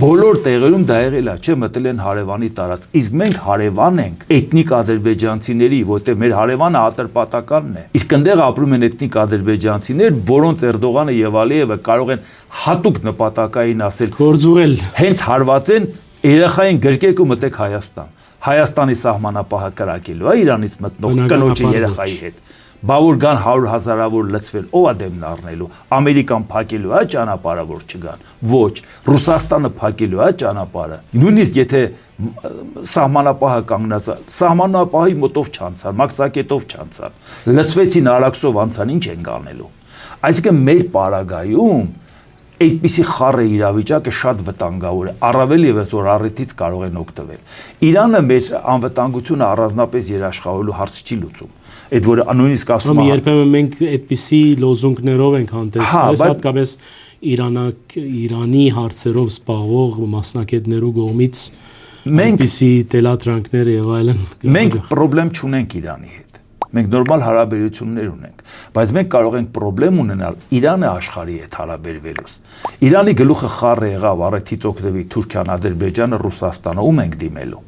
Բոլոր տեղերում դա եղել է, չէ, մտել են հարևանի տարած։ Իսկ մենք հարևան ենք էթնիկ ադրբեջանցիների, որտեղ մեր հարևանը ատրպատականն է։ Իսկ այնտեղ ապրում են էթնիկ ադրբեջանցիներ, որոնց Էրդողանը եւ Ալիևը կարող են հատուկ նպատակային ասել, գործուղել, հենց հարված են երեխային գրկեք ու մտեք Հայաստան։ Հայաստանի սահմանապահը կրակելու է Իրանից մտնող կնոջի երեխայի հետ։ Բա որ գան 100,000-ավոր լցվել, ով է դեմն առնելու։ Ամերիկան փակելու է ճանապարհը, որ չգան։ Ոչ, Ռուսաստանը փակելու է ճանապարհը։ Նույնիսկ եթե սահմանապահը կանգնած է, սահմանապահի մոտով չանցան, մաքսակետով չանցան։ Լցվեցին Արաքսով անցան, ինչ են անելու։ Այսինքն մեր պարագայում այդպիսի խառը իրավիճակը շատ վտանգավոր է, առավել ևս որ առիթից կարող են օգտվել։ Իրանը մեր անվտանգությունը առանձնապես երաշխավորելու հարց չի լուծում։ Այդ որը նույնիսկ ասում է երբեմն մենք այդպիսի լոզունգներով ենք հանդես, հատկապես Իրանի հարցերով զբաղվող մասնակիցներու կողմից այդպիսի տելատրանքներ եւ այլն։ Մենք խնդրեմ չունենք Իրանի հետ։ Մենք նորմալ հարաբերություններ ունենք, բայց մենք կարող ենք խնդրեմ ունենալ Իրանը աշխարհի հետ հարաբերվելուց։ Իրանի գլուխը խառը եղավ, առիթից օգտվի Թուրքիան, Ադրբեջանը, Ռուսաստանը, ում ենք դիմելու։